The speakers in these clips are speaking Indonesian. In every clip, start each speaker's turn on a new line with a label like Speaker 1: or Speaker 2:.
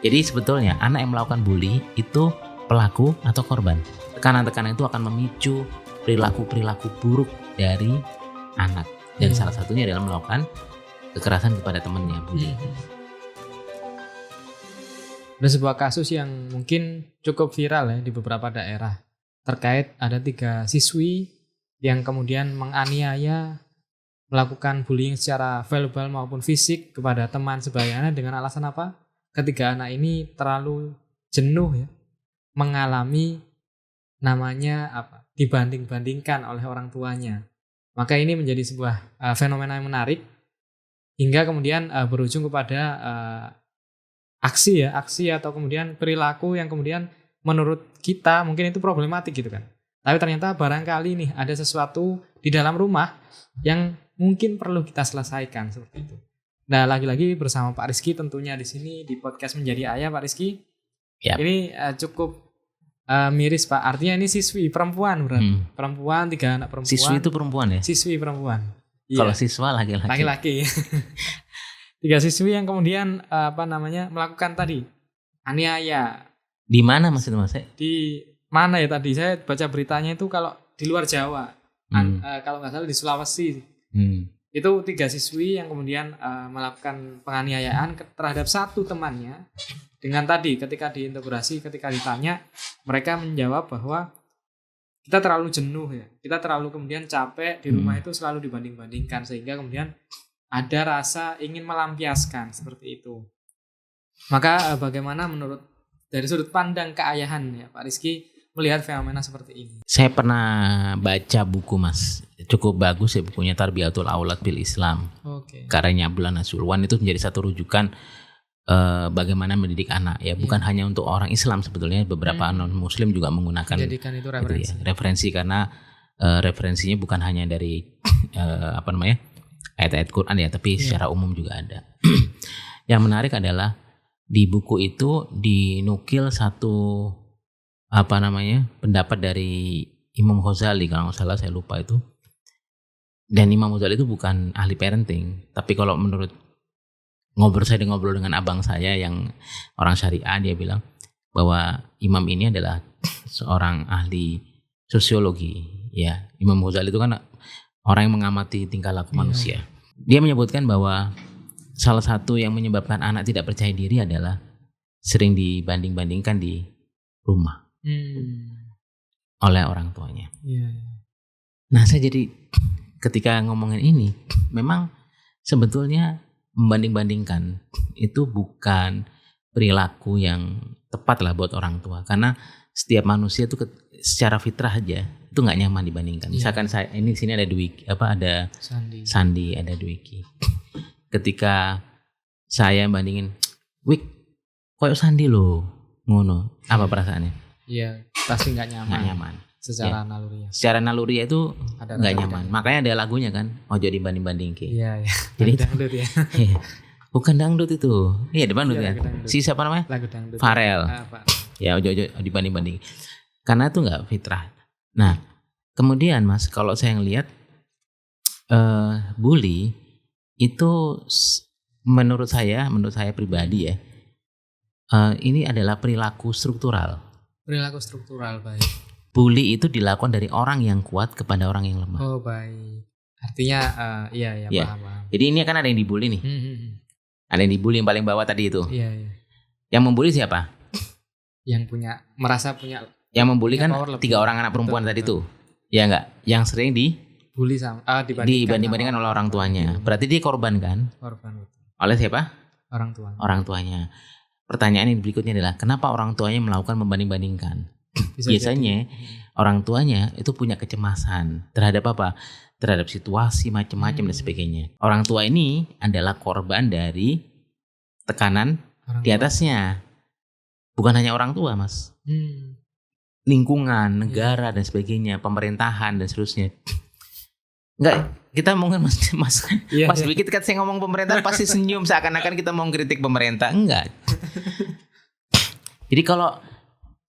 Speaker 1: Jadi sebetulnya anak yang melakukan bully itu pelaku atau korban. Tekanan-tekanan itu akan memicu perilaku-perilaku buruk dari anak. Dan salah satunya adalah melakukan kekerasan kepada temannya, bully.
Speaker 2: Ada sebuah kasus yang mungkin cukup viral ya di beberapa daerah. Terkait ada 3 siswi yang kemudian menganiaya, melakukan bullying secara verbal maupun fisik kepada teman sebayanya dengan alasan apa? Ketiga anak ini terlalu jenuh ya, mengalami namanya apa? Dibanding-bandingkan oleh orang tuanya. Maka ini menjadi sebuah fenomena yang menarik hingga kemudian berujung kepada aksi atau kemudian perilaku yang kemudian menurut kita mungkin itu problematik gitu kan. Tapi ternyata barangkali nih ada sesuatu di dalam rumah yang mungkin perlu kita selesaikan seperti itu. Nah, lagi-lagi bersama Pak Rizky tentunya di sini di podcast Menjadi Ayah, Pak Rizky. Yep. Ini cukup miris, Pak. Artinya ini siswi perempuan berarti. Perempuan, 3 anak perempuan.
Speaker 1: Siswi itu perempuan ya?
Speaker 2: Siswi perempuan.
Speaker 1: Kalau siswa laki-laki.
Speaker 2: Laki-laki. 3 siswi yang kemudian melakukan tadi aniaya.
Speaker 1: Di mana Mas itu, Mas?
Speaker 2: Di mana ya tadi? Saya baca beritanya itu kalau di luar Jawa. Kalau nggak salah di Sulawesi. Itu 3 siswi yang kemudian melakukan penganiayaan terhadap satu temannya. Dengan tadi ketika diintegrasi, ketika ditanya, mereka menjawab bahwa kita terlalu jenuh ya. Kita terlalu kemudian capek di rumah itu selalu dibanding-bandingkan. Sehingga kemudian ada rasa ingin melampiaskan seperti itu. Maka bagaimana menurut dari sudut pandang keayahan ya Pak Rizky melihat fenomena seperti ini? Saya
Speaker 1: pernah baca buku Mas, cukup bagus ya bukunya Tarbiyatul Aulad bil Islam. Karyanya Abdullah Nasulwan itu menjadi satu rujukan bagaimana mendidik anak ya, bukan hanya untuk orang Islam sebetulnya, beberapa non Muslim juga menggunakan. Jadikan itu referensi. Itu ya, referensi karena referensinya bukan hanya dari ayat-ayat Quran ya, tapi secara umum juga ada. Yang menarik adalah di buku itu dinukil satu pendapat dari Imam Ghazali, kalau nggak salah, saya lupa itu. Dan Imam Ghazali itu bukan ahli parenting, tapi kalau menurut ngobrol dengan abang saya yang orang syariah, dia bilang bahwa Imam ini adalah seorang ahli sosiologi. Ya, Imam Ghazali itu kan orang yang mengamati tingkah laku manusia. Dia menyebutkan bahwa salah satu yang menyebabkan anak tidak percaya diri adalah sering dibanding-bandingkan di rumah oleh orang tuanya. Nah, saya jadi ketika ngomongin ini, memang sebetulnya membanding-bandingkan itu bukan perilaku yang tepat lah buat orang tua, karena setiap manusia itu secara fitrah aja itu nggak nyaman dibandingkan. Misalkan saya ini sini ada Dwiki, ada Sandi, ada Dwiki. Ketika saya bandingin, Wik, koyo Sandi lo, ngono, apa perasaannya?
Speaker 2: Iya, pasti nggak nyaman. Secara naluriah.
Speaker 1: Secara naluriah itu nggak nyaman. Makanya ada lagunya kan, ojo dibanding-banding ke.
Speaker 2: Iya.
Speaker 1: Jadi
Speaker 2: dangdut ya.
Speaker 1: Bukan dangdut itu. Iya, dangdut ya. Si siapa namanya?
Speaker 2: Lagu dangdut.
Speaker 1: Farel. Ya, ojo dibanding-banding. Karena itu nggak fitrah. Nah, kemudian Mas, kalau saya ngelihat bully itu menurut saya pribadi ya, ini adalah perilaku struktural.
Speaker 2: Perilaku struktural, baik.
Speaker 1: Bully itu dilakukan dari orang yang kuat kepada orang yang lemah.
Speaker 2: Oh, baik. Artinya iya paham.
Speaker 1: Jadi ini kan ada yang dibully nih. Ada yang dibully yang paling bawah tadi itu.
Speaker 2: Iya.
Speaker 1: Yang membully siapa?
Speaker 2: Yang merasa punya.
Speaker 1: Yang membully kan 3 orang anak perempuan tadi itu. Ya enggak? Yang sering
Speaker 2: dibully sama
Speaker 1: dibanding-bandingkan oleh orang tuanya. Berarti dia korban kan?
Speaker 2: Korban.
Speaker 1: Oleh siapa?
Speaker 2: Orang
Speaker 1: tuanya. Pertanyaan yang berikutnya adalah kenapa orang tuanya melakukan membanding-bandingkan? Biasanya orang tuanya itu punya kecemasan terhadap apa? Terhadap situasi macam-macam dan sebagainya. Orang tua ini adalah korban dari tekanan di atasnya. Bukan hanya orang tua, Mas. Lingkungan, negara dan sebagainya, pemerintahan dan seterusnya. Enggak, kita ngomongin Mas. Pas dikit kan saya ngomong pemerintah pasti senyum seakan-akan kita mau kritik pemerintah. Enggak. Jadi kalau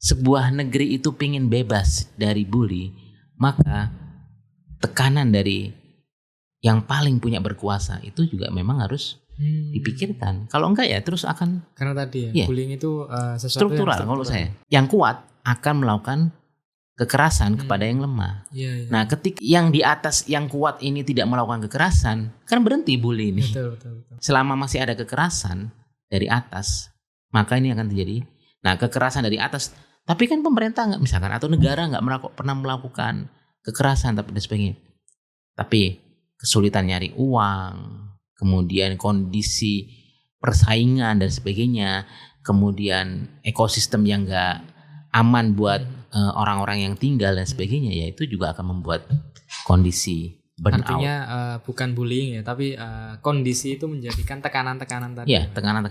Speaker 1: sebuah negeri itu pingin bebas dari bully, maka tekanan dari yang paling punya berkuasa itu juga memang harus dipikirkan. Kalau enggak ya terus akan
Speaker 2: Karena tadi ya, bullying itu sesuatu
Speaker 1: struktural
Speaker 2: yang
Speaker 1: kalau saya. Yang kuat akan melakukan kekerasan kepada yang lemah.
Speaker 2: Iya.
Speaker 1: Nah, ketika yang di atas yang kuat ini tidak melakukan kekerasan, kan berhenti bully ini.
Speaker 2: Betul.
Speaker 1: Selama masih ada kekerasan dari atas, maka ini akan terjadi. Nah, kekerasan dari atas, tapi kan pemerintah nggak, misalkan, atau negara nggak pernah melakukan kekerasan dan sebagainya. Tapi kesulitan nyari uang, kemudian kondisi persaingan dan sebagainya, kemudian ekosistem yang nggak aman buat orang-orang yang tinggal dan sebagainya, ya itu juga akan membuat kondisi burnout.
Speaker 2: Artinya bukan bullying ya, tapi kondisi itu menjadikan tekanan-tekanan tadi.
Speaker 1: Iya, tekanan.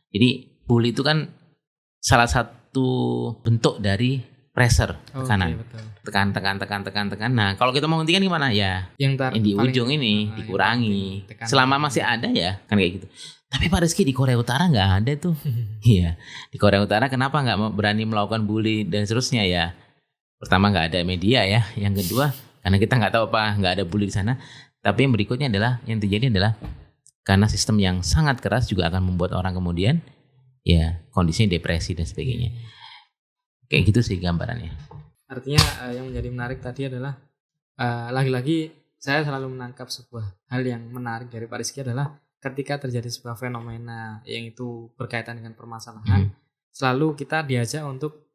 Speaker 1: Jadi bully itu kan salah satu bentuk dari pressure, tekanan. Tekan. Nah, kalau kita mau hentikan gimana ya? Yang di ujung ini dikurangi. Selama masih ada ya, kan kayak gitu. Tapi Pak Rizky, di Korea Utara nggak ada tuh. Iya, di Korea Utara kenapa nggak berani melakukan bully dan seterusnya ya? Pertama nggak ada media ya. Yang kedua karena kita nggak tahu apa, nggak ada bully di sana. Tapi yang berikutnya adalah yang terjadi adalah karena sistem yang sangat keras juga akan membuat orang kemudian ya kondisinya depresi dan sebagainya. Kayak gitu sih gambarannya.
Speaker 2: Artinya yang menjadi menarik tadi adalah lagi-lagi saya selalu menangkap sebuah hal yang menarik dari Pak Rizky adalah ketika terjadi sebuah fenomena yang itu berkaitan dengan permasalahan, selalu kita diajak untuk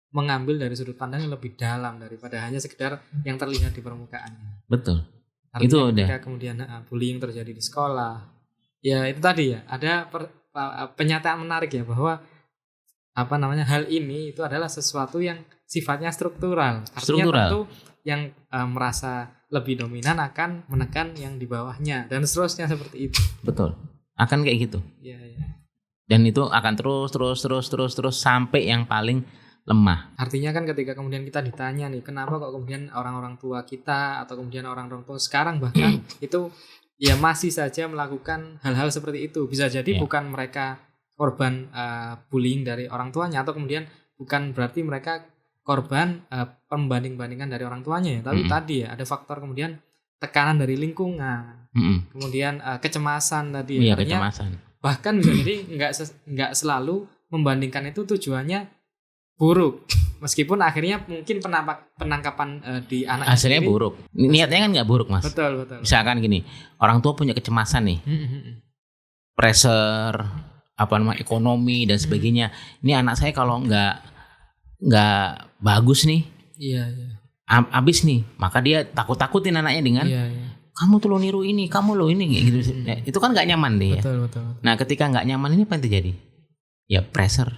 Speaker 2: mengambil dari sudut pandang yang lebih dalam daripada hanya sekedar yang terlihat di permukaannya.
Speaker 1: Betul.
Speaker 2: Artinya
Speaker 1: itu
Speaker 2: ketika
Speaker 1: udah.
Speaker 2: Kemudian bullying terjadi di sekolah, ya itu tadi ya ada penyataan menarik ya bahwa hal ini itu adalah sesuatu yang sifatnya struktural. Artinya tentu yang merasa lebih dominan akan menekan yang di bawahnya dan seterusnya seperti itu.
Speaker 1: Betul. Akan kayak gitu.
Speaker 2: Iya.
Speaker 1: Dan itu akan terus sampai yang paling lemah.
Speaker 2: Artinya kan ketika kemudian kita ditanya nih, kenapa kok kemudian orang-orang tua kita atau kemudian orang-orang tua sekarang bahkan itu ya masih saja melakukan hal-hal seperti itu. Bisa jadi bukan mereka korban bullying dari orang tuanya atau kemudian bukan berarti mereka korban pembanding-bandingan dari orang tuanya ya, tapi tadi ya ada faktor kemudian tekanan dari lingkungan, kemudian kecemasan tadi ya,
Speaker 1: kecemasan.
Speaker 2: Bahkan bisa jadi nggak selalu membandingkan itu tujuannya buruk, meskipun akhirnya mungkin penangkapan di anak
Speaker 1: hasilnya buruk, niatnya kan nggak buruk mas.
Speaker 2: Betul.
Speaker 1: Misalkan gini, orang tua punya kecemasan nih, pressure ekonomi dan sebagainya. Ini anak saya kalau nggak bagus nih, abis nih, maka dia takut-takutin anaknya dengan kamu tuh lo niru ini, kamu lo ini gitu. Itu kan nggak nyaman deh.
Speaker 2: Betul.
Speaker 1: Nah ketika nggak nyaman ini apa yang terjadi? Ya pressure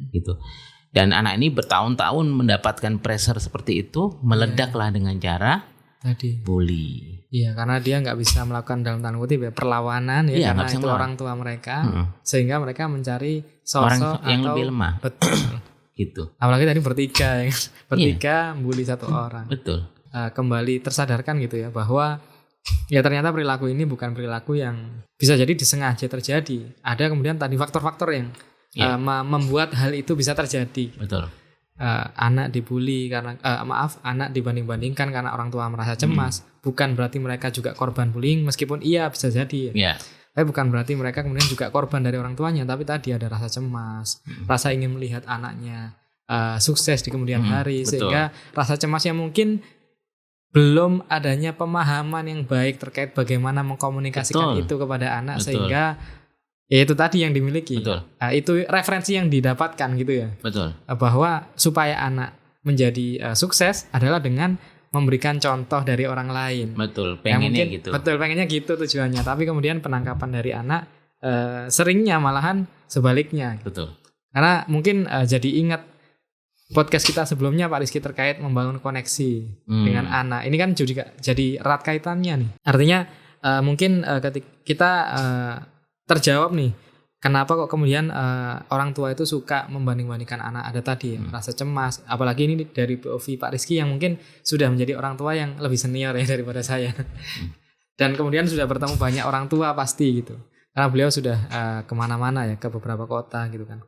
Speaker 1: gitu. Dan anak ini bertahun-tahun mendapatkan pressure seperti itu, meledaklah dengan cara
Speaker 2: tadi
Speaker 1: bully.
Speaker 2: Iya, karena dia nggak bisa melakukan dalam tanda kutip ya perlawanan ya, karena itu orang tua mereka, sehingga mereka mencari sosok
Speaker 1: orang yang
Speaker 2: atau
Speaker 1: lebih lemah.
Speaker 2: Betul.
Speaker 1: Gitu.
Speaker 2: Apalagi tadi bertiga bully satu orang.
Speaker 1: Betul.
Speaker 2: Kembali tersadarkan gitu ya bahwa ya ternyata perilaku ini bukan perilaku yang bisa jadi disengaja terjadi. Ada kemudian tadi faktor-faktor yang membuat hal itu bisa terjadi.
Speaker 1: Betul.
Speaker 2: Anak dibully karena anak dibanding-bandingkan karena orang tua merasa cemas. Bukan berarti mereka juga korban bullying, meskipun iya bisa jadi ya. Tapi bukan berarti mereka kemudian juga korban dari orang tuanya, tapi tadi ada rasa cemas, rasa ingin melihat anaknya sukses di kemudian hari, sehingga rasa cemasnya mungkin belum adanya pemahaman yang baik terkait bagaimana mengkomunikasikan itu kepada anak, sehingga ya itu tadi yang dimiliki. Itu referensi yang didapatkan gitu ya. Bahwa supaya anak menjadi sukses adalah dengan memberikan contoh dari orang lain.
Speaker 1: Pengennya gitu.
Speaker 2: Pengennya gitu tujuannya. Tapi kemudian penangkapan dari anak seringnya malahan sebaliknya. Karena mungkin jadi ingat podcast kita sebelumnya Pak Rizky terkait membangun koneksi dengan anak. Ini kan juga jadi erat kaitannya nih. Artinya mungkin ketika kita terjawab nih, kenapa kok kemudian orang tua itu suka membanding-bandingkan anak, ada tadi rasa cemas, apalagi ini dari POV Pak Rizky yang mungkin sudah menjadi orang tua yang lebih senior ya daripada saya, dan kemudian sudah bertemu banyak orang tua pasti gitu, karena beliau sudah kemana-mana ya, ke beberapa kota gitu kan,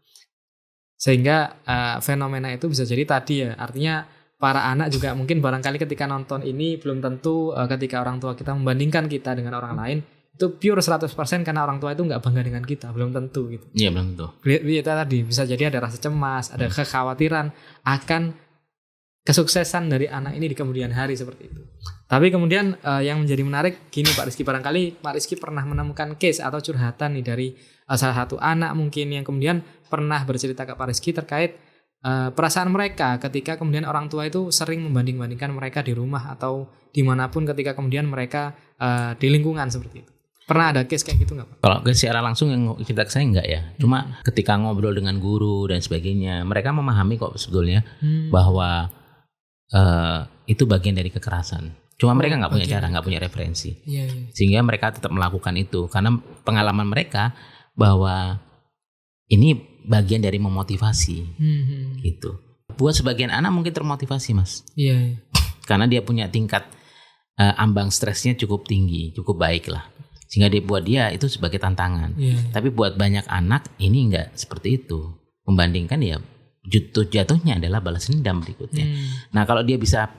Speaker 2: sehingga fenomena itu bisa jadi tadi ya, artinya para anak juga mungkin barangkali ketika nonton ini belum tentu ketika orang tua kita membandingkan kita dengan orang lain itu pure 100% karena orang tua itu nggak bangga dengan kita, belum tentu gitu.
Speaker 1: Iya, belum tentu.
Speaker 2: Itu tadi bisa jadi ada rasa cemas, ada kekhawatiran akan kesuksesan dari anak ini di kemudian hari seperti itu. Tapi kemudian yang menjadi menarik gini Pak Rizky, barangkali Pak Rizky pernah menemukan case atau curhatan nih dari salah satu anak mungkin yang kemudian pernah bercerita ke Pak Rizky terkait perasaan mereka ketika kemudian orang tua itu sering membanding-bandingkan mereka di rumah atau dimanapun ketika kemudian mereka di lingkungan seperti itu. Pernah ada case kayak gitu nggak Pak?
Speaker 1: Kalau secara langsung yang cerita ke saya enggak ya. Cuma ketika ngobrol dengan guru dan sebagainya, mereka memahami kok sebetulnya bahwa itu bagian dari kekerasan. Cuma mereka nggak punya cara, nggak punya referensi. Sehingga mereka tetap melakukan itu karena pengalaman mereka bahwa ini bagian dari memotivasi, gitu. Buat sebagian anak mungkin termotivasi, Mas.
Speaker 2: Iya.
Speaker 1: Karena dia punya tingkat ambang stresnya cukup tinggi, cukup baik lah. Sehingga buat dia itu sebagai tantangan. Tapi buat banyak anak ini enggak seperti itu. Membandingkan ya jatuhnya adalah balas dendam berikutnya. Nah kalau dia bisa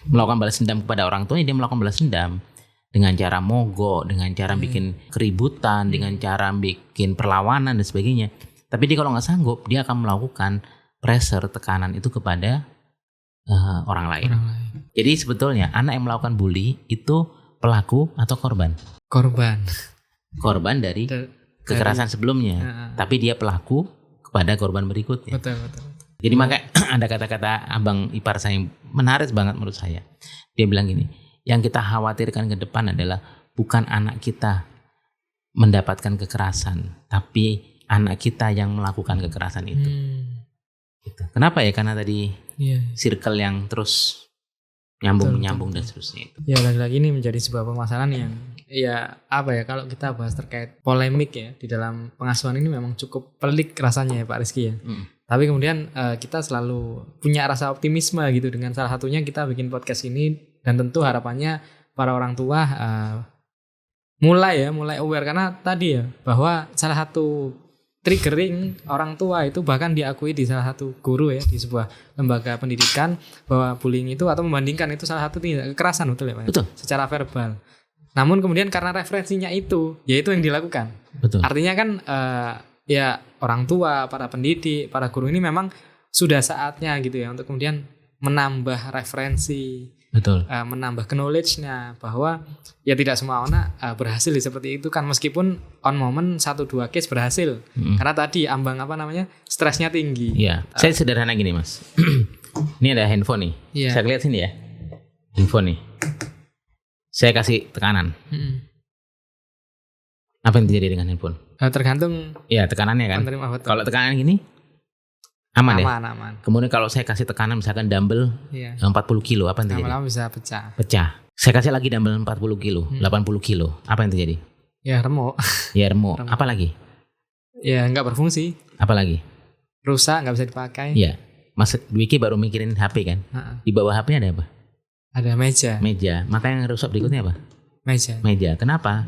Speaker 1: melakukan balas dendam kepada orang tuanya, dia melakukan balas dendam dengan cara mogok, dengan cara bikin keributan, dengan cara bikin perlawanan dan sebagainya. Tapi dia kalau nggak sanggup, dia akan melakukan pressure, tekanan itu kepada orang lain. Jadi sebetulnya anak yang melakukan bully itu pelaku atau korban? Korban dari kekerasan sebelumnya, tapi dia pelaku kepada korban berikutnya.
Speaker 2: Betul.
Speaker 1: Jadi makanya ada kata-kata abang ipar saya yang menarik banget menurut saya. Dia bilang gini, yang kita khawatirkan ke depan adalah bukan anak kita mendapatkan kekerasan, tapi anak kita yang melakukan kekerasan itu. Gitu. Kenapa ya? Karena tadi circle yang terus nyambung dan seterusnya itu.
Speaker 2: Ya lagi-lagi ini menjadi sebuah permasalahan yang kalau kita bahas terkait polemik ya di dalam pengasuhan ini memang cukup pelik rasanya ya Pak Rizky ya. Tapi kemudian kita selalu punya rasa optimisme gitu dengan salah satunya kita bikin podcast ini, dan tentu harapannya para orang tua mulai aware karena tadi ya bahwa salah satu triggering orang tua itu bahkan diakui di salah satu guru ya di sebuah lembaga pendidikan bahwa bullying itu atau membandingkan itu salah satu tindak kekerasan, betul ya Pak?
Speaker 1: Betul.
Speaker 2: Secara verbal. Namun kemudian karena referensinya itu, yaitu yang dilakukan.
Speaker 1: Betul.
Speaker 2: Artinya kan orang tua, para pendidik, para guru ini memang sudah saatnya gitu ya untuk kemudian menambah referensi, menambah knowledge-nya bahwa ya tidak semua anak berhasil seperti itu kan, meskipun on moment 1-2 case berhasil. Karena tadi ambang stresnya tinggi.
Speaker 1: Iya. Saya sederhana gini Mas. Ini ada handphone nih. Saya lihat sini ya. Handphone nih. Saya kasih tekanan. Apa yang terjadi dengan handphone?
Speaker 2: Tergantung.
Speaker 1: Iya, tekanannya kan. Kalau tekanan gini aman. Kemudian kalau saya kasih tekanan misalkan dumbbell 40 kilo, apa yang terjadi?
Speaker 2: Lama-lama bisa pecah.
Speaker 1: Saya kasih lagi dumbbell 40 kilo, 80 kilo, apa yang terjadi?
Speaker 2: Ya remuk.
Speaker 1: Apa lagi?
Speaker 2: Ya nggak berfungsi.
Speaker 1: Apa lagi?
Speaker 2: Rusak, nggak bisa dipakai.
Speaker 1: Iya. Mas Dwiki baru mikirin HP kan? Di bawah HP ada apa?
Speaker 2: Ada meja.
Speaker 1: Maka yang rusak berikutnya apa?
Speaker 2: Meja.
Speaker 1: Kenapa?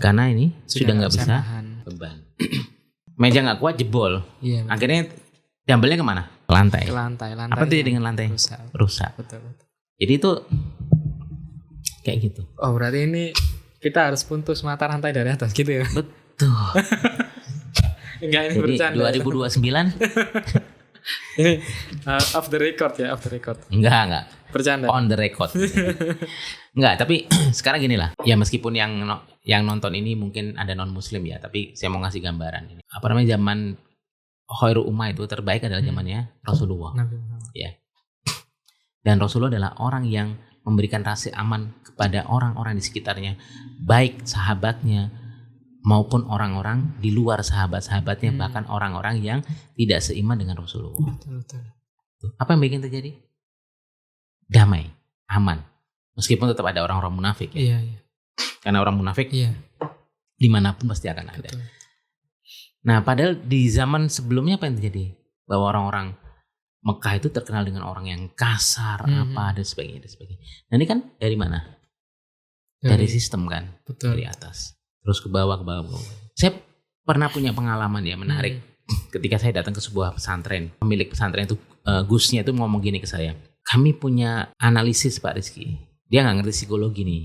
Speaker 1: Karena ini sudah nggak bisa beban. Meja nggak kuat, jebol.
Speaker 2: Iya.
Speaker 1: Akhirnya dumbbellnya kemana? Ke lantai. Apa terjadi dengan lantai? Rusak.
Speaker 2: Betul.
Speaker 1: Jadi itu kayak gitu.
Speaker 2: Oh berarti ini kita harus putus mata rantai dari atas gitu ya?
Speaker 1: Betul.
Speaker 2: Enggak, ini
Speaker 1: jadi
Speaker 2: bercanda.
Speaker 1: 2029
Speaker 2: ini off the record ya, off the record.
Speaker 1: Enggak.
Speaker 2: Bercanda.
Speaker 1: On the record. Enggak, tapi sekarang gini lah. Ya meskipun yang nonton ini mungkin ada non muslim ya, tapi saya mau ngasih gambaran ini. Apa namanya, zaman Khairul Ummah itu terbaik adalah zamannya Rasulullah. Ya. Dan Rasulullah adalah orang yang memberikan rasa aman kepada orang-orang di sekitarnya, baik sahabatnya maupun orang-orang di luar sahabat-sahabatnya, bahkan orang-orang yang tidak seiman dengan Rasulullah.
Speaker 2: Betul.
Speaker 1: Apa yang bikin terjadi? Damai, aman. Meskipun tetap ada orang-orang munafik ya.
Speaker 2: Iya.
Speaker 1: Karena orang munafik dimanapun pasti akan ada.
Speaker 2: Betul.
Speaker 1: Nah padahal di zaman sebelumnya apa yang terjadi? Bahwa orang-orang Mekah itu terkenal dengan orang yang kasar, dan sebagainya. Nah ini kan dari mana? Dari sistem kan.
Speaker 2: Betul.
Speaker 1: Dari atas. Terus ke bawah. Saya pernah punya pengalaman ya menarik. Ketika saya datang ke sebuah pesantren. Pemilik pesantren itu, Gusnya itu ngomong gini ke saya. Kami punya analisis Pak Rizky. Dia gak ngerti psikologi nih.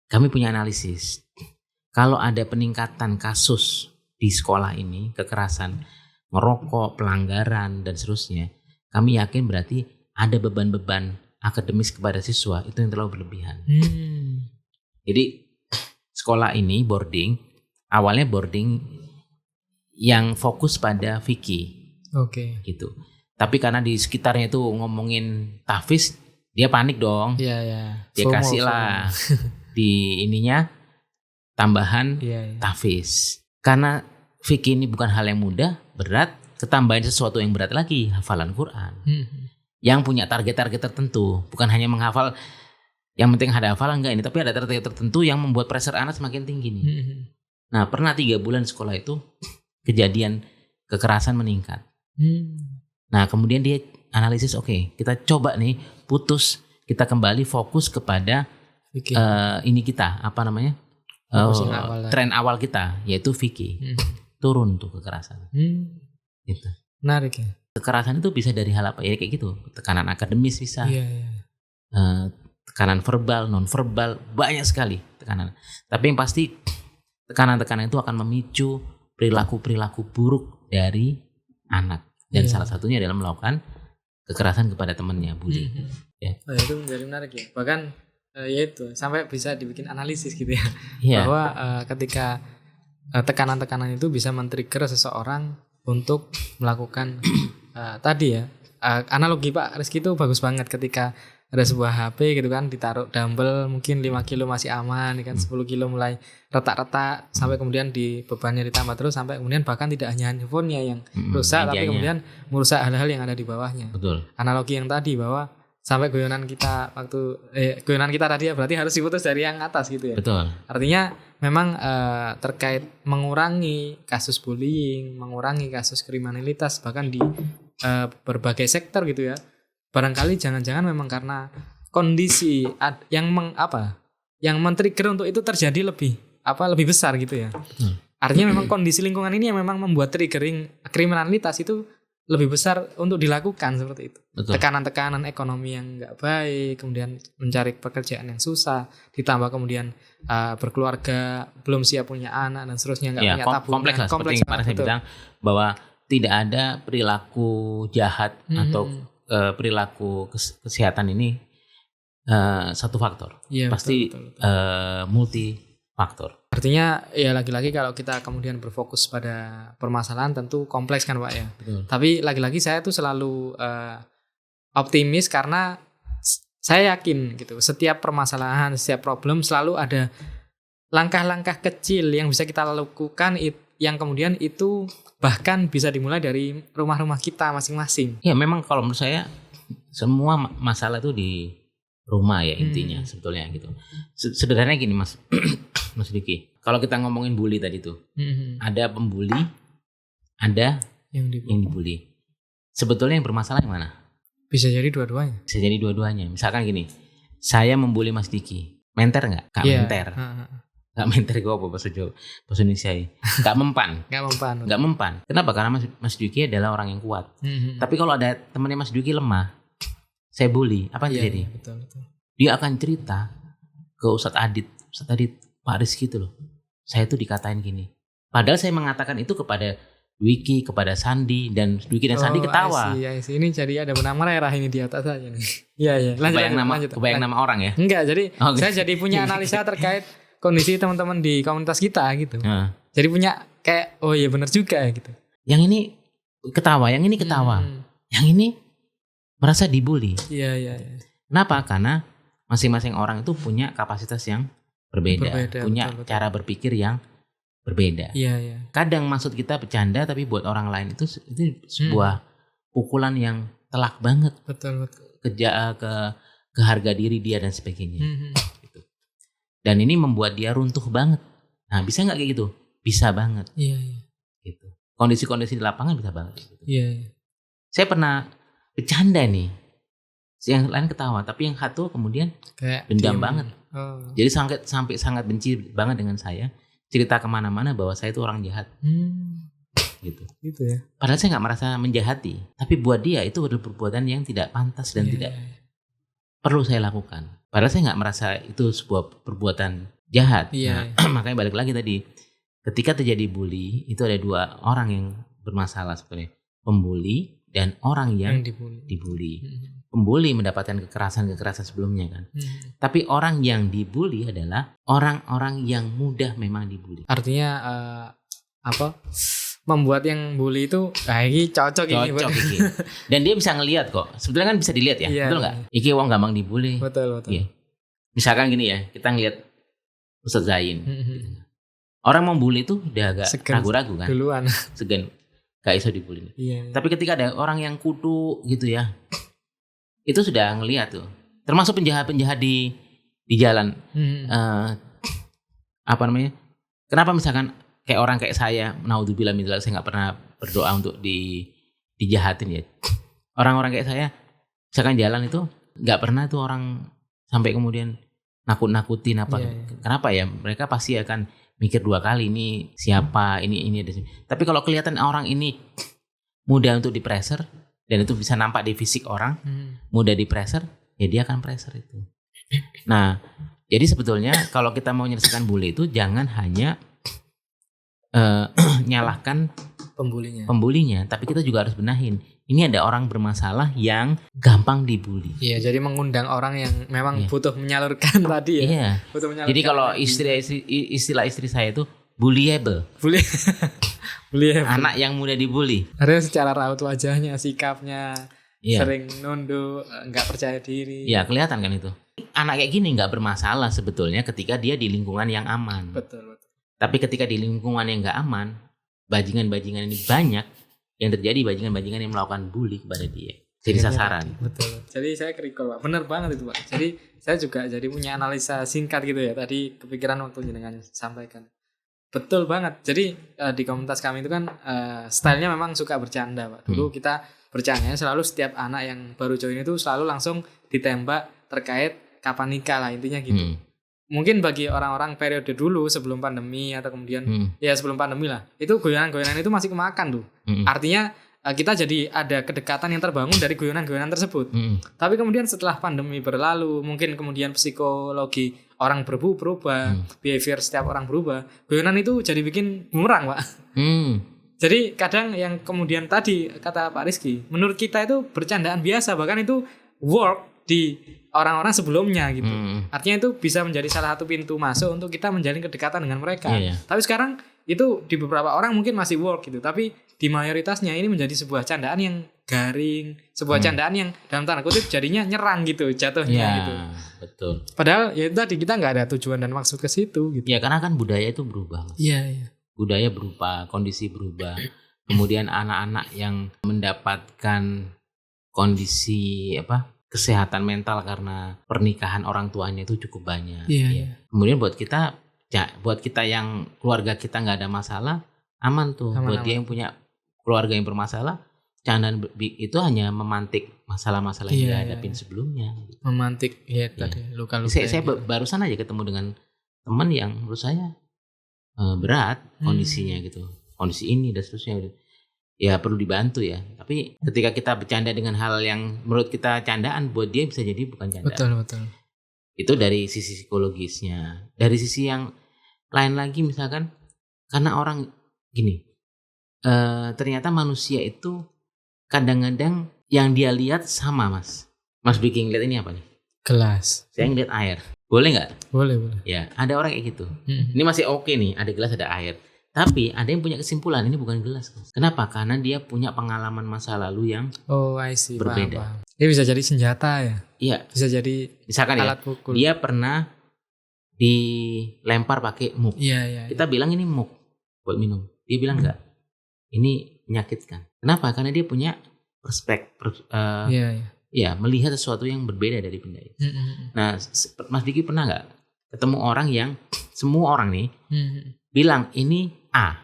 Speaker 1: kami punya analisis. Kalau ada peningkatan kasus di sekolah ini, kekerasan, merokok, pelanggaran, dan seterusnya, kami yakin berarti ada beban-beban akademis kepada siswa itu yang terlalu berlebihan. Jadi sekolah ini awalnya boarding yang fokus pada fikih.
Speaker 2: Oke.
Speaker 1: Gitu. Tapi karena di sekitarnya itu ngomongin tahfiz, dia panik dong.
Speaker 2: Iya.
Speaker 1: Dia kasih lah di ininya tambahan
Speaker 2: Iya.
Speaker 1: tahfiz. Karena fikih ini bukan hal yang mudah, berat, ketambahan sesuatu yang berat lagi, hafalan Quran. Yang punya target-target tertentu, bukan hanya menghafal yang penting ada hafalan enggak ini, tapi ada target tertentu yang membuat pressure anak semakin tinggi nih. Nah, pernah 3 bulan sekolah itu kejadian kekerasan meningkat. Nah, kemudian dia analisis, oke, kita coba nih putus, kita kembali fokus kepada ini kita, apa namanya? Tren awal kita, yaitu fikih. Turun tuh kekerasan. Gitu.
Speaker 2: Menarik ya.
Speaker 1: Kekerasan itu bisa dari hal apa ya, kayak gitu. Tekanan akademis bisa. Tekanan verbal, non verbal, banyak sekali tekanan. Tapi yang pasti tekanan-tekanan itu akan memicu perilaku-perilaku buruk dari anak. Dan salah satunya adalah melakukan kekerasan kepada temannya, bullying.
Speaker 2: Itu menjadi menarik ya. Bahkan ya itu sampai bisa dibikin analisis gitu ya. Bahwa ketika tekanan-tekanan itu bisa men-trigger seseorang untuk melakukan tadi ya, analogi Pak Rizky itu bagus banget. Ketika ada sebuah HP gitu kan, ditaruh dumbbell mungkin 5 kilo masih aman kan, 10 kilo mulai retak-retak, sampai kemudian bebannya ditambah terus, sampai kemudian bahkan tidak hanya handphonenya yang rusak, tapi kemudian merusak hal-hal yang ada di bawahnya.
Speaker 1: Betul.
Speaker 2: Analogi yang tadi bahwa sampai guyonan kita tadi ya, berarti harus diputus dari yang atas gitu ya.
Speaker 1: Betul.
Speaker 2: Artinya memang terkait mengurangi kasus bullying, mengurangi kasus kriminalitas bahkan di berbagai sektor gitu ya. Barangkali jangan-jangan memang karena kondisi yang men-trigger untuk itu terjadi lebih besar gitu ya. Artinya memang kondisi lingkungan ini yang memang membuat triggering kriminalitas itu lebih besar untuk dilakukan seperti itu.
Speaker 1: Betul.
Speaker 2: Tekanan-tekanan ekonomi yang nggak baik, kemudian mencari pekerjaan yang susah, ditambah kemudian berkeluarga, belum siap punya anak dan seterusnya, nggak punya tabungan.
Speaker 1: Kompleks lah, seperti yang kemarin saya bilang bahwa tidak ada perilaku jahat atau perilaku kesehatan ini satu faktor. Pasti betul. Multi faktor.
Speaker 2: Artinya ya lagi-lagi kalau kita kemudian berfokus pada permasalahan tentu kompleks kan Pak ya.
Speaker 1: Betul.
Speaker 2: Tapi lagi-lagi saya tuh selalu optimis karena saya yakin gitu, setiap permasalahan, setiap problem selalu ada langkah-langkah kecil yang bisa kita lakukan yang kemudian itu bahkan bisa dimulai dari rumah-rumah kita masing-masing.
Speaker 1: Ya memang kalau menurut saya semua masalah itu di rumah ya intinya sebetulnya gitu. Sederhananya gini Mas Diki. Kalau kita ngomongin bully tadi tuh, ada pembuli, ada yang dibully. Sebetulnya yang bermasalah yang mana?
Speaker 2: Bisa jadi dua-duanya.
Speaker 1: Bisa jadi dua-duanya. Misalkan gini, saya membuli Mas Diki, menter nggak? Gak menter. Gak menter gue apa bahasa Indonesia ya? Gak mempan. Gak mempan. Kenapa? Karena Mas Diki adalah orang yang kuat. Tapi kalau ada temannya Mas Diki lemah, saya bully, apa yang terjadi?
Speaker 2: Betul.
Speaker 1: Dia akan cerita ke Ustadz Adit, Pak Rizky itu loh, saya tuh dikatain gini. Padahal saya mengatakan itu kepada Dwiki, kepada Sandi, dan Dwiki dan Sandi ketawa.
Speaker 2: I see. Ini jadi ada benang merah ini di atas saja nih. Iya.
Speaker 1: Kebayang nama orang ya?
Speaker 2: Enggak, jadi saya jadi punya analisa terkait kondisi teman-teman di komunitas kita gitu. Jadi punya kayak oh iya benar juga gitu.
Speaker 1: Yang ini ketawa, yang ini ketawa. Yang ini merasa dibully.
Speaker 2: Iya.
Speaker 1: Kenapa? Karena masing-masing orang itu punya kapasitas yang berbeda punya betul. Cara berpikir yang berbeda.
Speaker 2: Iya.
Speaker 1: Kadang maksud kita bercanda tapi buat orang lain itu sebuah pukulan yang telak banget.
Speaker 2: Betul.
Speaker 1: Ke harga diri dia dan sebagainya. Gitu. Dan ini membuat dia runtuh banget. Nah, bisa nggak kayak gitu? Bisa banget.
Speaker 2: Iya.
Speaker 1: Gitu. Kondisi-kondisi di lapangan bisa banget. Gitu.
Speaker 2: Iya.
Speaker 1: Saya pernah bercanda nih. Yang lain ketawa, tapi yang satu kemudian kayak dendam banget. Jadi sampai sangat benci banget dengan saya. Cerita kemana-mana bahwa saya itu orang jahat. Gitu
Speaker 2: ya.
Speaker 1: Padahal saya nggak merasa menjahati, tapi buat dia itu adalah perbuatan yang tidak pantas dan tidak perlu saya lakukan. Padahal saya nggak merasa itu sebuah perbuatan jahat.
Speaker 2: Iya.
Speaker 1: Nah, makanya balik lagi tadi, ketika terjadi bully itu ada dua orang yang bermasalah sebenarnya, pembuli dan orang yang dibully. Pembuli mendapatkan kekerasan sebelumnya kan. Tapi orang yang dibully adalah orang-orang yang mudah memang dibully.
Speaker 2: Artinya membuat yang bully itu ini cocok ini.
Speaker 1: Dan dia bisa ngelihat kok. Sebetulnya kan bisa dilihat ya,
Speaker 2: iya,
Speaker 1: betul nggak? Iki wong gampang dibully.
Speaker 2: Betul.
Speaker 1: Iya. Misalkan gini ya, kita ngelihat Ustadz Zain. Orang mau bully itu udah agak ragu-ragu kan.
Speaker 2: Duluan.
Speaker 1: Segan. Gak iso dibully.
Speaker 2: Iya.
Speaker 1: Tapi ketika ada orang yang kutu gitu ya, itu sudah ngelihat tuh. Termasuk penjahat-penjahat di jalan. Kenapa misalkan kayak orang kayak saya, naudzubillah min dzalik, saya nggak pernah berdoa untuk dijahatin ya. Orang-orang kayak saya, misalkan jalan itu nggak pernah tuh orang sampai kemudian nakut-nakutin apa.
Speaker 2: Iya.
Speaker 1: Kenapa ya? Mereka pasti akan mikir dua kali, ini siapa, ini ada. Tapi kalau kelihatan orang ini mudah untuk di-pressure dan itu bisa nampak di fisik orang, mudah di-pressure, ya dia akan pressure itu. Nah, jadi sebetulnya kalau kita mau menyelesaikan bully itu jangan hanya nyalahkan pembulinya, tapi kita juga harus benahin. Ini ada orang bermasalah yang gampang dibully.
Speaker 2: Iya, jadi mengundang orang yang memang butuh menyalurkan tadi ya.
Speaker 1: Iya. Jadi kalau istilah istri saya itu bullyable. Bullyable. Anak yang mudah dibully.
Speaker 2: Karena secara raut wajahnya, sikapnya, sering nunduk, nggak percaya diri.
Speaker 1: Iya, kelihatan kan itu. Anak kayak gini nggak bermasalah sebetulnya ketika dia di lingkungan yang aman.
Speaker 2: Betul.
Speaker 1: Tapi ketika di lingkungan yang nggak aman, bajingan-bajingan ini banyak yang terjadi, bajingan-bajingan yang melakukan bully kepada dia. Jadi sasaran.
Speaker 2: Betul. Jadi saya recall, Pak. Benar banget itu, Pak. Jadi saya juga punya analisa singkat gitu ya. Tadi kepikiran waktu jenengan sampaikan. Betul banget. Jadi di komunitas kami itu kan stylenya memang suka bercanda, Pak. Dulu kita bercandanya selalu setiap anak yang baru join itu selalu langsung ditembak terkait kapan nikah lah, intinya gitu. Mungkin bagi orang-orang periode dulu sebelum pandemi atau kemudian ya sebelum pandemi lah, itu goyonan-goyonan itu masih kemakan tuh. Artinya kita jadi ada kedekatan yang terbangun dari goyonan-goyonan tersebut. Tapi kemudian setelah pandemi berlalu, mungkin kemudian psikologi orang berubah, behavior setiap orang berubah, goyonan itu jadi bikin bumerang, Pak. Jadi kadang yang kemudian tadi kata Pak Rizky, menurut kita itu bercandaan biasa, bahkan itu work di orang-orang sebelumnya gitu. Artinya itu bisa menjadi salah satu pintu masuk untuk kita menjalin kedekatan dengan mereka. Tapi sekarang itu di beberapa orang mungkin masih work gitu, tapi di mayoritasnya ini menjadi sebuah candaan yang garing, sebuah candaan yang dalam tanda kutip jadinya nyerang gitu jatuhnya gitu. Betul. Padahal ya itu tadi kita nggak ada tujuan dan maksud ke situ gitu.
Speaker 1: Ya karena kan budaya itu berubah.
Speaker 2: Iya.
Speaker 1: Budaya berubah, kondisi berubah. Kemudian anak-anak yang mendapatkan kondisi kesehatan mental karena pernikahan orang tuanya itu cukup banyak.
Speaker 2: Iya.
Speaker 1: Kemudian buat kita yang keluarga kita nggak ada masalah, aman tuh. Buat dia yang punya keluarga yang bermasalah, candaan itu hanya memantik masalah-masalah yang dihadapin sebelumnya.
Speaker 2: Memantik tadi luka-luka.
Speaker 1: Saya barusan aja ketemu dengan teman yang menurut saya berat kondisinya gitu, kondisi ini dan seterusnya. Ya perlu dibantu ya. Tapi ketika kita bercanda dengan hal yang menurut kita candaan, buat dia bisa jadi bukan candaan.
Speaker 2: Betul.
Speaker 1: Itu dari sisi psikologisnya. Dari sisi yang lain lagi misalkan, karena orang gini, ternyata manusia itu kadang-kadang yang dia lihat sama, Mas. Mas Biking lihat ini apa nih?
Speaker 2: Gelas.
Speaker 1: Saya ngeliat air. Boleh nggak?
Speaker 2: Boleh.
Speaker 1: Ya, ada orang kayak gitu. Ini masih oke nih, ada gelas, ada air. Tapi ada yang punya kesimpulan ini bukan gelas. Kenapa? Karena dia punya pengalaman masa lalu yang berbeda.
Speaker 2: Paham. Dia bisa jadi senjata ya? Iya. Bisa jadi
Speaker 1: misalkan alat pukul. Dia pernah dilempar pakai muk.
Speaker 2: Iya.
Speaker 1: Kita bilang ini muk buat minum. Dia bilang enggak. Ini menyakitkan. Kenapa? Karena dia punya perspektif. Melihat sesuatu yang berbeda dari benda itu. Nah, Mas Diki pernah nggak ketemu orang yang semua orang nih bilang ini A,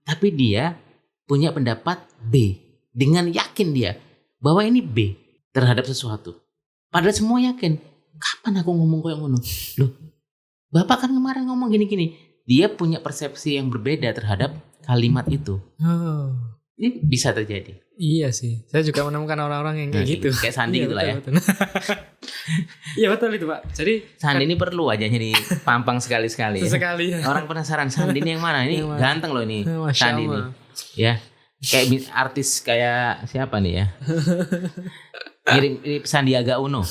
Speaker 1: tapi dia punya pendapat B dengan yakin dia bahwa ini B terhadap sesuatu. Padahal semua yakin. Kapan aku ngomong kayak ngono? Loh, Bapak kan kemarin ngomong gini-gini. Dia punya persepsi yang berbeda terhadap kalimat itu. Ini bisa terjadi.
Speaker 2: Iya sih, saya juga menemukan orang-orang yang kayak gitu.
Speaker 1: Kayak Sandi gitu lah ya.
Speaker 2: Betul. Iya betul itu Pak. Jadi
Speaker 1: Sandi ini perlu aja jadi pampang sekali-sekali.
Speaker 2: Sekali.
Speaker 1: Orang penasaran Sandi ini yang mana? Ini
Speaker 2: Yang mana?
Speaker 1: ganteng loh ini.
Speaker 2: Masya
Speaker 1: Sandi ini.
Speaker 2: Allah.
Speaker 1: Ya. Kayak artis kayak siapa nih ya? Mirip Sandiaga Uno.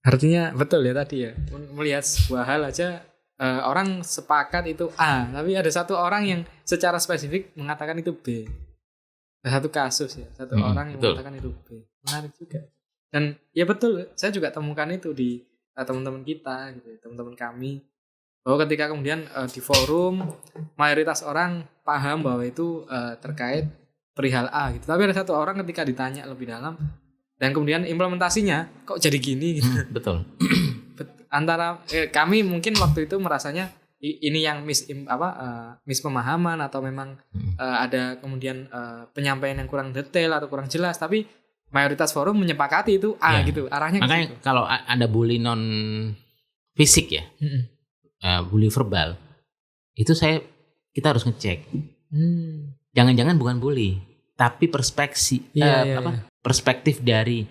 Speaker 2: Artinya betul ya tadi ya. Melihat sebuah hal aja orang sepakat itu A, tapi ada satu orang yang secara spesifik mengatakan itu B. Ada satu kasus ya, satu orang yang
Speaker 1: betul.
Speaker 2: mengatakan itu B. Menarik juga. Dan ya betul, saya juga temukan itu di teman-teman kita gitu, teman-teman kami. Bahwa ketika kemudian di forum mayoritas orang paham bahwa itu terkait perihal A gitu. Tapi ada satu orang ketika ditanya lebih dalam dan kemudian implementasinya kok jadi gini gitu.
Speaker 1: Betul.
Speaker 2: Antara kami mungkin waktu itu merasanya ini yang miss pemahaman atau memang ada kemudian penyampaian yang kurang detail atau kurang jelas, tapi mayoritas forum menyepakati itu A gitu, arahnya.
Speaker 1: Makanya
Speaker 2: gitu.
Speaker 1: kalau ada bully non fisik ya, bully verbal, itu kita harus ngecek. Jangan-jangan bukan bully, tapi perspektif dari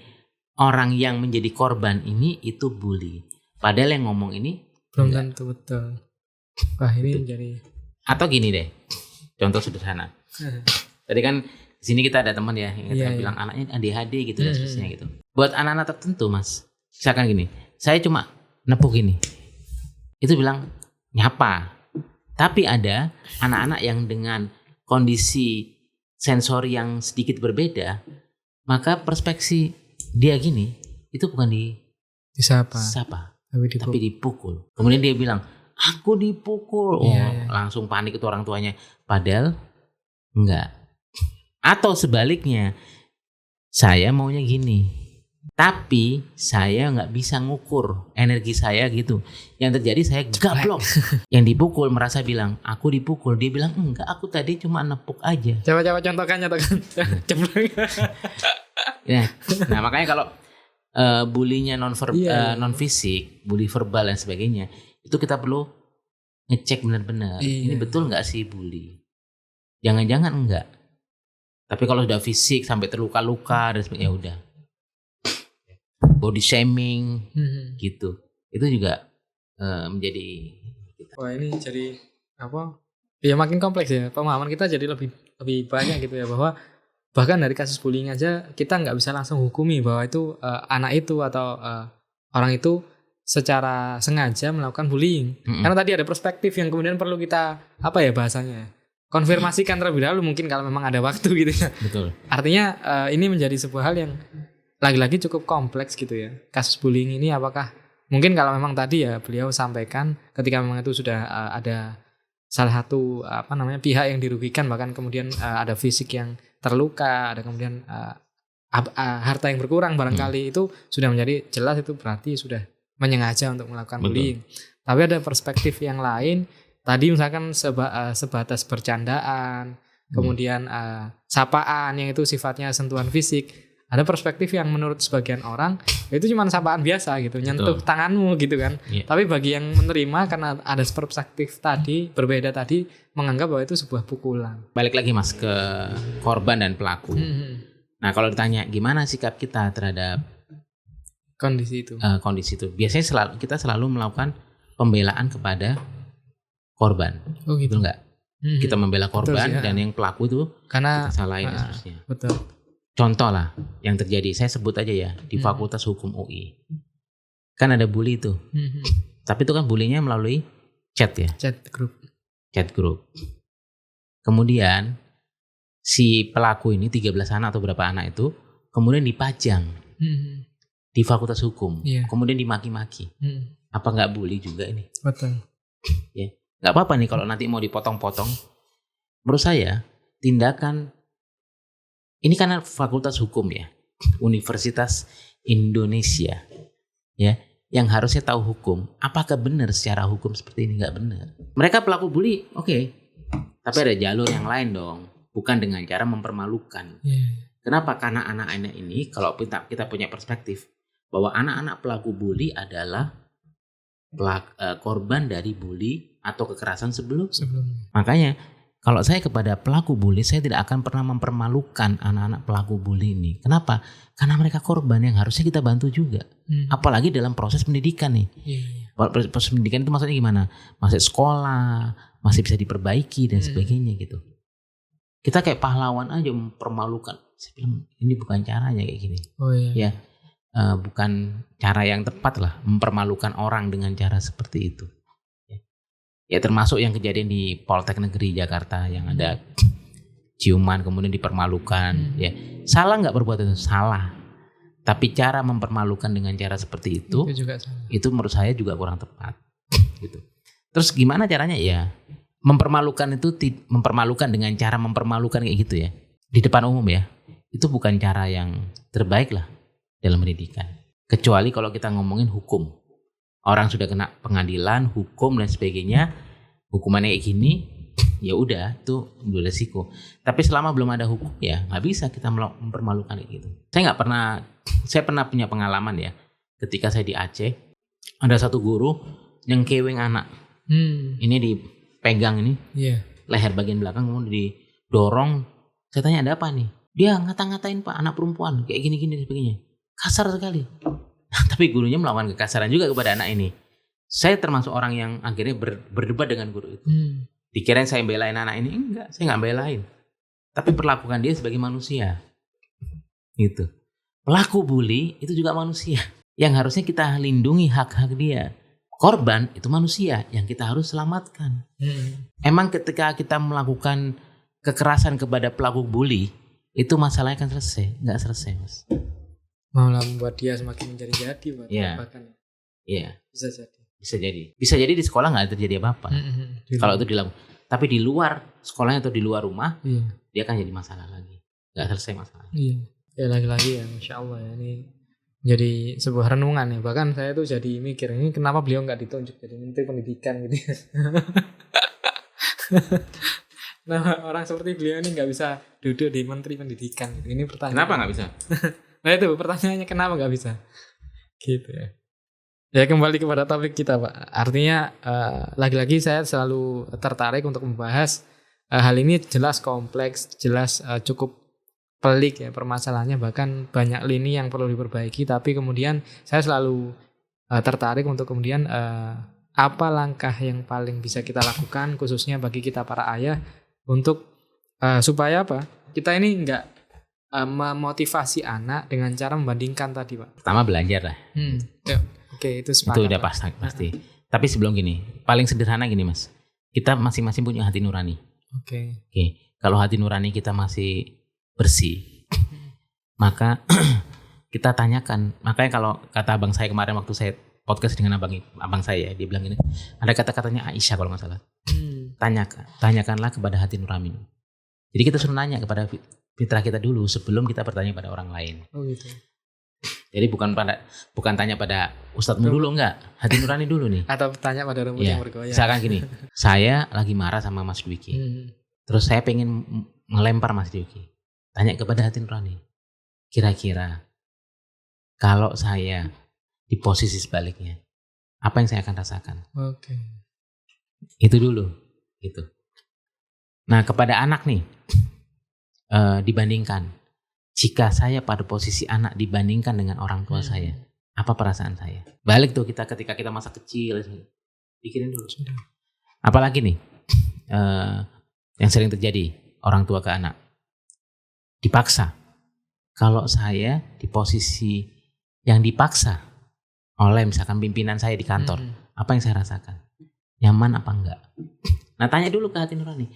Speaker 1: orang yang menjadi korban ini itu bully. Padahal yang ngomong ini
Speaker 2: belum tentu betul. Wah ini jadi.
Speaker 1: Atau gini deh, contoh sederhana. Tadi kan di sini kita ada teman ya yang bilang anaknya ADHD gitu dan sebagainya gitu. Buat anak-anak tertentu mas, misalkan gini, saya cuma nepuk gini, itu bilang nyapa. Tapi ada anak-anak yang dengan kondisi sensori yang sedikit berbeda, maka perspektif dia gini itu bukan disapa. Tapi dipukul. Kemudian dia bilang, aku dipukul. Langsung panik itu orang tuanya. Padahal enggak. Atau sebaliknya, saya maunya gini. Tapi saya nggak bisa ngukur energi saya gitu. Yang terjadi saya gablok. Yang dipukul merasa bilang, aku dipukul. Dia bilang, enggak, aku tadi cuma nepuk aja.
Speaker 2: Coba contohkan.
Speaker 1: Nah makanya kalau bullynya non fisik, bully verbal dan sebagainya, itu kita perlu ngecek benar-benar. Ini betul nggak sih bully? Jangan-jangan enggak. Tapi kalau sudah fisik sampai terluka-luka dan sebagainya, udah body shaming gitu. Itu juga menjadi.
Speaker 2: Wah ini jadi apa? Ya makin kompleks ya. Pemahaman kita jadi lebih banyak gitu ya, bahwa bahkan dari kasus bullying aja kita nggak bisa langsung hukumi bahwa itu anak itu atau orang itu secara sengaja melakukan bullying. Karena tadi ada perspektif yang kemudian perlu kita bahasanya konfirmasikan terlebih dahulu mungkin kalau memang ada waktu gitu ya.
Speaker 1: Betul.
Speaker 2: Artinya ini menjadi sebuah hal yang lagi-lagi cukup kompleks gitu ya. Kasus bullying ini apakah mungkin kalau memang tadi ya beliau sampaikan ketika memang itu sudah ada salah satu pihak yang dirugikan, bahkan kemudian ada fisik yang terluka, ada kemudian harta yang berkurang barangkali, itu sudah menjadi jelas itu berarti sudah menyengaja untuk melakukan bullying. Tapi ada perspektif yang lain, tadi misalkan sebatas bercandaan, kemudian sapaan yang itu sifatnya sentuhan fisik. Ada perspektif yang menurut sebagian orang itu cuma sapaan biasa gitu, nyentuh tanganmu gitu kan. Tapi bagi yang menerima karena ada perspektif tadi berbeda tadi, menganggap bahwa itu sebuah pukulan.
Speaker 1: Balik lagi mas ke korban dan pelaku. Nah kalau ditanya gimana sikap kita terhadap
Speaker 2: kondisi itu,
Speaker 1: biasanya kita selalu melakukan pembelaan kepada korban.
Speaker 2: Oh gitu
Speaker 1: nggak? Kita membela korban dan yang pelaku itu
Speaker 2: karena
Speaker 1: kita salahin dan seterusnya.
Speaker 2: Betul.
Speaker 1: Contoh lah yang terjadi, saya sebut aja ya, di Fakultas Hukum UI. Kan ada bully itu. Tapi itu kan bullynya melalui chat ya. Chat group. Kemudian si pelaku ini 13 anak atau berapa anak itu kemudian dipajang di Fakultas Hukum. Kemudian dimaki-maki. Apa nggak bully juga ini?
Speaker 2: Betul.
Speaker 1: Ya, nggak apa-apa nih kalau nanti mau dipotong-potong. Menurut saya tindakan ini karena Fakultas Hukum ya, Universitas Indonesia, ya, yang harusnya tahu hukum. Apakah benar secara hukum seperti ini? Nggak benar. Mereka pelaku bully, oke. Tapi ada jalur yang lain dong, bukan dengan cara mempermalukan. Kenapa? Karena anak-anak ini, kalau kita punya perspektif bahwa anak-anak pelaku bully adalah korban dari bully atau kekerasan sebelumnya. Makanya Kalau saya kepada pelaku bully, saya tidak akan pernah mempermalukan anak-anak pelaku bully ini. Kenapa? Karena mereka korban yang harusnya kita bantu juga. Apalagi dalam proses pendidikan nih. Proses pendidikan itu maksudnya gimana? Masih sekolah, masih bisa diperbaiki dan sebagainya gitu. Kita kayak pahlawan aja mempermalukan. Saya bilang ini bukan caranya kayak gini. Ya, bukan cara yang tepat lah mempermalukan orang dengan cara seperti itu. Ya termasuk yang kejadian di Poltek Negeri Jakarta yang ada ciuman kemudian dipermalukan. Ya salah nggak berbuat itu? Salah. Tapi cara mempermalukan dengan cara seperti itu
Speaker 2: juga salah.
Speaker 1: Itu menurut saya juga kurang tepat. Gitu. Terus gimana caranya ya? Mempermalukan itu mempermalukan dengan cara mempermalukan kayak gitu ya di depan umum ya. Itu bukan cara yang terbaik lah dalam pendidikan. Kecuali kalau kita ngomongin hukum. Orang sudah kena pengadilan, hukum dan sebagainya, hukumannya kayak gini, ya udah itu beresiko. Tapi selama belum ada hukum ya nggak bisa kita mempermalukan kayak gitu. Saya pernah punya pengalaman ya, ketika saya di Aceh, ada satu guru yang keweng anak, ini dipegang ini, leher bagian belakang kemudian didorong. Saya tanya ada apa nih? Dia ngata-ngatain Pak anak perempuan kayak gini-gini dan sebagainya, kasar sekali. Tapi gurunya melakukan kekasaran juga kepada anak ini. Saya termasuk orang yang akhirnya berdebat dengan guru itu. Dikirain saya belain anak ini, enggak, saya nggak belain. Tapi perlakukan dia sebagai manusia. Gitu. Pelaku bully itu juga manusia yang harusnya kita lindungi hak-hak dia. Korban itu manusia yang kita harus selamatkan. Emang ketika kita melakukan kekerasan kepada pelaku bully, itu masalahnya akan selesai? Nggak selesai, Mas.
Speaker 2: Malah membuat dia semakin menjadi-jadi, bahkan.
Speaker 1: Iya.
Speaker 2: Bisa jadi.
Speaker 1: Bisa jadi di sekolah nggak terjadi apa-apa. Kalau itu dilakukan. Tapi di luar sekolahnya atau di luar rumah, dia akan jadi masalah lagi. Nggak selesai masalah.
Speaker 2: Iya. Ya lagi-lagi ya, Masya Allah ya, ini jadi sebuah renungan ya. Bahkan saya tuh jadi mikir, ini kenapa beliau nggak ditunjuk jadi Menteri Pendidikan gitu ya. Nah, orang seperti beliau ini nggak bisa duduk di Menteri Pendidikan gitu. Ini pertanyaan.
Speaker 1: Kenapa nggak bisa?
Speaker 2: Nah itu pertanyaannya, kenapa nggak bisa? Gitu ya. Ya kembali kepada topik kita Pak. Artinya lagi-lagi saya selalu tertarik untuk membahas hal ini. Jelas kompleks, jelas cukup pelik ya permasalahannya. Bahkan banyak lini yang perlu diperbaiki. Tapi kemudian saya selalu tertarik untuk kemudian apa langkah yang paling bisa kita lakukan, khususnya bagi kita para ayah, untuk supaya apa? Kita ini nggak memotivasi anak dengan cara membandingkan tadi Pak.
Speaker 1: Pertama belajar lah.
Speaker 2: Ya, oke, itu sepakat.
Speaker 1: Itu udah pasti. Tapi sebelum gini, paling sederhana gini Mas. Kita masing-masing punya hati nurani. Oke. Kalau hati nurani kita masih bersih, maka kita tanyakan. Makanya kalau kata abang saya kemarin waktu saya podcast dengan abang saya, dia bilang ini, ada kata-katanya Aisyah kalau nggak salah. Tanyakanlah kepada hati nurani. Jadi kita suruh nanya kepada fitrah kita dulu sebelum kita bertanya pada orang lain. Oh gitu. Jadi bukan tanya pada ustadzmu dulu, enggak. Hati nurani dulu nih.
Speaker 2: Atau tanya pada rambut yang bergoyang.
Speaker 1: Misalkan gini, saya lagi marah sama Mas Dwiki. Terus saya pengen ngelempar Mas Dwiki. Tanya kepada hati nurani. Kira-kira kalau saya di posisi sebaliknya, apa yang saya akan rasakan? Oke. Itu dulu, gitu. Nah, kepada anak nih, dibandingkan, jika saya pada posisi anak dibandingkan dengan orang tua saya, apa perasaan saya? Balik tuh kita ketika kita masa kecil, pikirin dulu. Apalagi nih, yang sering terjadi orang tua ke anak, dipaksa. Kalau saya di posisi yang dipaksa oleh misalkan pimpinan saya di kantor, apa yang saya rasakan? Nyaman apa enggak? Nah, tanya dulu ke hati nurani.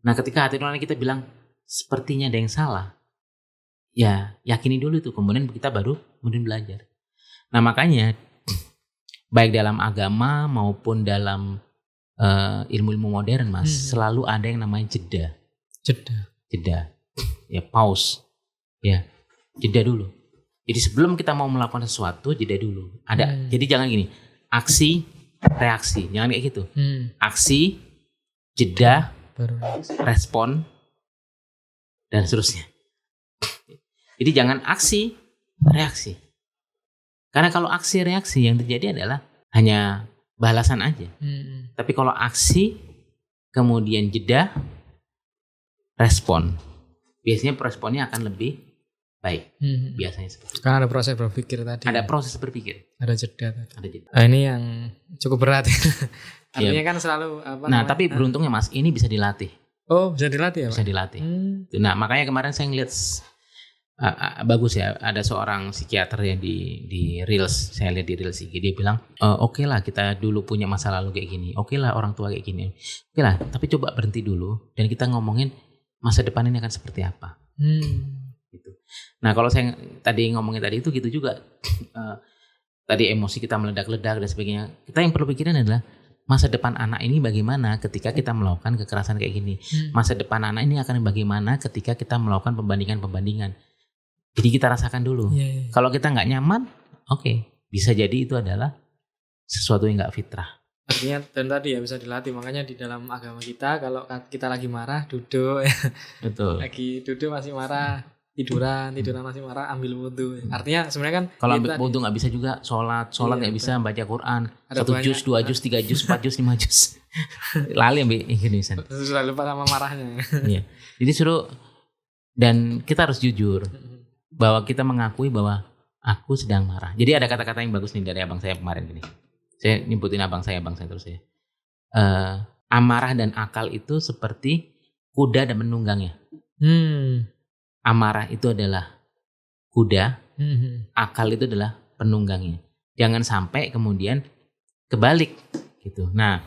Speaker 1: Nah, ketika hati nurani kita bilang sepertinya ada yang salah, ya yakini dulu itu, kemudian kita baru kemudian belajar. Nah, makanya baik dalam agama maupun dalam ilmu-ilmu modern Mas, selalu ada yang namanya jeda. Ya, pause. Ya, jeda dulu. Jadi sebelum kita mau melakukan sesuatu, jeda dulu. Jadi jangan gini, aksi, reaksi, jangan kayak gitu. Aksi, jeda, respon, dan seterusnya. Jadi jangan aksi, reaksi. Karena kalau aksi, reaksi yang terjadi adalah hanya balasan aja. Tapi kalau aksi, kemudian jeda, respon, biasanya responnya akan lebih baik. Biasanya seperti itu.
Speaker 2: Karena ada proses berpikir tadi.
Speaker 1: Ada proses berpikir.
Speaker 2: Ada jeda tadi.
Speaker 1: Ada jeda.
Speaker 2: Ini yang cukup berat. Artinya kan selalu
Speaker 1: tapi beruntungnya Mas, ini bisa dilatih.
Speaker 2: Oh, bisa dilatih ya, Pak?
Speaker 1: Bisa dilatih. Nah, makanya kemarin saya ngeliat bagus ya, ada seorang psikiater yang di Reels, saya lihat di Reels IG, dia bilang oke lah kita dulu punya masa lalu kayak gini, oke lah orang tua kayak gini, oke lah, tapi coba berhenti dulu dan kita ngomongin masa depan ini akan seperti apa. Gitu. Nah, kalau saya tadi ngomongin tadi itu gitu juga, tadi emosi kita meledak-ledak dan sebagainya, kita yang perlu pikirin adalah masa depan anak ini bagaimana ketika kita melakukan kekerasan kayak gini. Masa depan anak ini akan bagaimana ketika kita melakukan pembandingan. Jadi kita rasakan dulu. Kalau kita nggak nyaman, oke, bisa jadi itu adalah sesuatu yang nggak fitrah.
Speaker 2: Artinya dan tadi ya bisa dilatih. Makanya di dalam agama kita kalau kita lagi marah duduk,
Speaker 1: betul.
Speaker 2: Lagi duduk masih marah, tiduran masih marah, ambil wudhu. Artinya sebenarnya kan
Speaker 1: kalau ambil wudhu nggak bisa juga sholat nggak bisa baca Quran, 1 juz, 2 juz, 3 juz, 4 juz, 5 juz. Lali ambil ini San.
Speaker 2: Sudah lupa sama marahnya.
Speaker 1: Iya. Jadi suruh, dan kita harus jujur bahwa kita mengakui bahwa aku sedang marah. Jadi ada kata-kata yang bagus nih dari abang saya kemarin gini. Saya nyebutin abang saya terus ya. Amarah dan akal itu seperti kuda dan penunggangnya. Amarah itu adalah kuda, akal itu adalah penunggangnya. Jangan sampai kemudian kebalik gitu. Nah,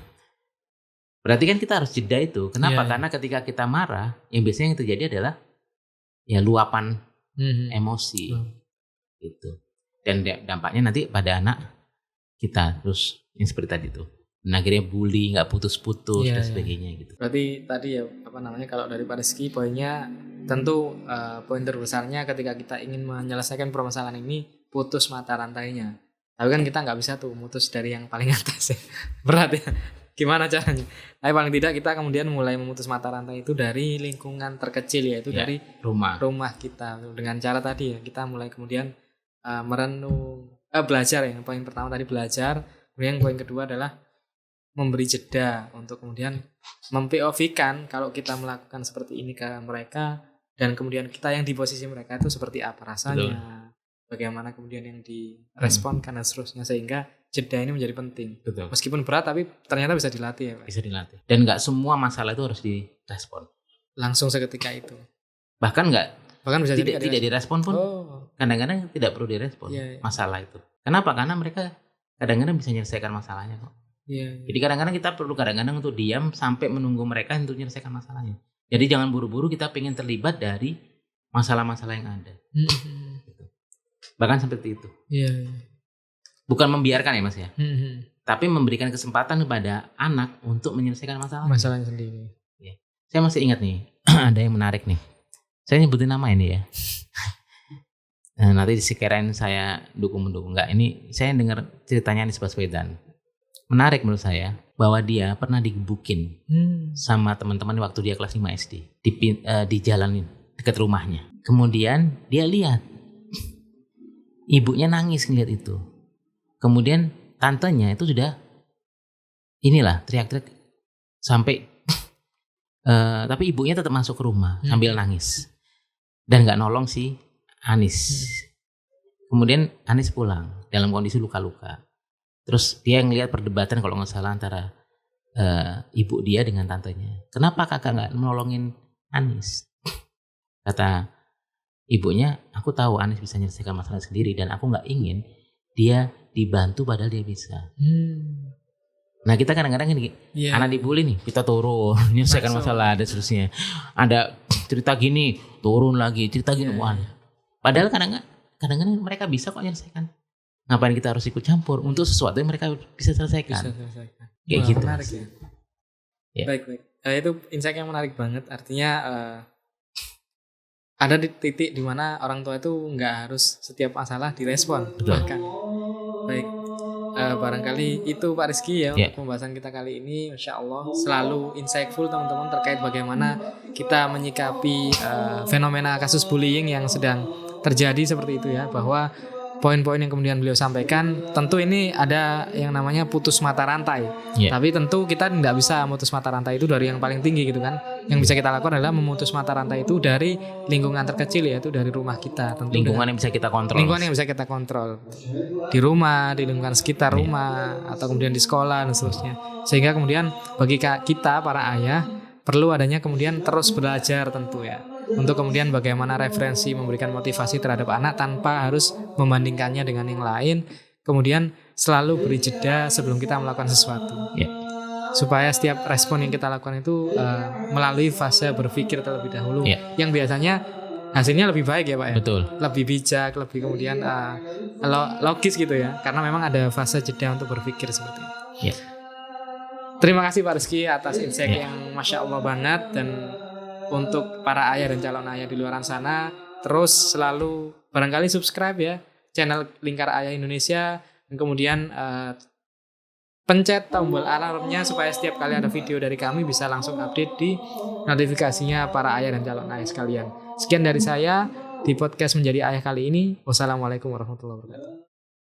Speaker 1: berarti kan kita harus jeda itu. Kenapa? Karena ketika kita marah, yang biasanya yang terjadi adalah ya luapan emosi gitu. Dan dampaknya nanti pada anak kita terus yang seperti tadi tuh. Nah, akhirnya bully, nggak putus-putus dan sebagainya gitu.
Speaker 2: Berarti tadi ya kalau dari Pak Rizky poinnya tentu poin terbesarnya ketika kita ingin menyelesaikan permasalahan ini putus mata rantainya. Tapi kan kita nggak bisa tuh mutus dari yang paling atas ya. Berat ya. Gimana caranya? Tapi paling tidak kita kemudian mulai memutus mata rantai itu dari lingkungan terkecil yaitu dari rumah kita. Dengan cara tadi ya kita mulai kemudian merenung, belajar ya. Poin pertama tadi belajar. Kemudian poin kedua adalah memberi jeda untuk kemudian mem-POV-kan kalau kita melakukan seperti ini ke mereka dan kemudian kita yang di posisi mereka itu seperti apa rasanya, bagaimana kemudian yang diresponkan dan seterusnya, sehingga jeda ini menjadi penting.
Speaker 1: Betul.
Speaker 2: Meskipun berat tapi ternyata bisa dilatih ya Pak.
Speaker 1: Bisa dilatih. Dan nggak semua masalah itu harus direspon
Speaker 2: langsung seketika itu.
Speaker 1: Bahkan bisa tidak direspon pun. Kadang-kadang tidak perlu direspon masalah itu. Kenapa? Karena mereka kadang-kadang bisa menyelesaikan masalahnya kok. Jadi kadang-kadang kita perlu untuk diam sampai menunggu mereka untuk menyelesaikan masalahnya. Jadi jangan buru-buru kita pengen terlibat dari masalah-masalah yang ada. Gitu. Bahkan seperti itu. Bukan membiarkan ya Mas ya. Tapi memberikan kesempatan kepada anak untuk menyelesaikan masalahnya
Speaker 2: sendiri.
Speaker 1: Saya masih ingat nih, ada yang menarik nih. Saya nyebutin nama ini ya. Nanti sekirain saya dukung-mendukung. Enggak, ini saya dengar ceritanya Anies Baswedan. Menarik menurut saya bahwa dia pernah digebukin sama teman-teman waktu dia kelas 5 SD di jalan dekat rumahnya. Kemudian dia lihat ibunya nangis ngeliat itu. Kemudian tantenya itu sudah teriak-teriak sampai tapi ibunya tetap masuk ke rumah sambil nangis dan nggak nolong si Anies. Kemudian Anies pulang dalam kondisi luka-luka. Terus dia ngelihat perdebatan kalau nggak salah antara ibu dia dengan tantenya. Kenapa kakak nggak menolongin Anies? Kata ibunya, aku tahu Anies bisa menyelesaikan masalah sendiri dan aku nggak ingin dia dibantu padahal dia bisa. Nah kita kadang-kadang ini anak dibully nih, kita turun menyelesaikan masalah dan seterusnya. Ada cerita gini, turun lagi, cerita gini, padahal kadang-kadang mereka bisa kok menyelesaikan. Ngapain kita harus ikut campur untuk sesuatu yang mereka bisa selesaikan. Kayak gitu.
Speaker 2: Menarik ya. Baik. Itu insight yang menarik banget. Artinya ada di titik di mana orang tua itu nggak harus setiap masalah direspon. Bahkan. Baik. Barangkali itu Pak Rizky ya untuk pembahasan kita kali ini. Insya Allah selalu insightful teman-teman terkait bagaimana kita menyikapi fenomena kasus bullying yang sedang terjadi seperti itu ya. Bahwa poin-poin yang kemudian beliau sampaikan, tentu ini ada yang namanya putus mata rantai. Tapi tentu kita tidak bisa memutus mata rantai itu dari yang paling tinggi gitu kan. Yang bisa kita lakukan adalah memutus mata rantai itu dari lingkungan terkecil, yaitu dari rumah kita. Tentu
Speaker 1: lingkungan yang bisa kita kontrol.
Speaker 2: Lingkungan yang bisa kita kontrol. Di rumah, di lingkungan sekitar rumah, atau kemudian di sekolah dan seterusnya. Sehingga kemudian bagi kita para ayah perlu adanya kemudian terus belajar tentu ya. Untuk kemudian bagaimana referensi memberikan motivasi terhadap anak tanpa harus membandingkannya dengan yang lain. Kemudian selalu beri jeda sebelum kita melakukan sesuatu. Supaya setiap respon yang kita lakukan itu melalui fase berpikir terlebih dahulu. Yang biasanya hasilnya lebih baik ya Pak ya.
Speaker 1: Betul.
Speaker 2: Lebih bijak, lebih kemudian logis gitu ya. Karena memang ada fase jeda untuk berpikir seperti itu. Terima kasih Pak Rizky atas insight yang Masya Allah banget. Dan untuk para ayah dan calon ayah di luar sana, terus selalu barangkali subscribe ya channel Lingkar Ayah Indonesia, dan kemudian pencet tombol alarmnya supaya setiap kali ada video dari kami bisa langsung update di notifikasinya para ayah dan calon ayah sekalian. Sekian dari saya di podcast Menjadi Ayah kali ini. Wassalamualaikum warahmatullahi wabarakatuh.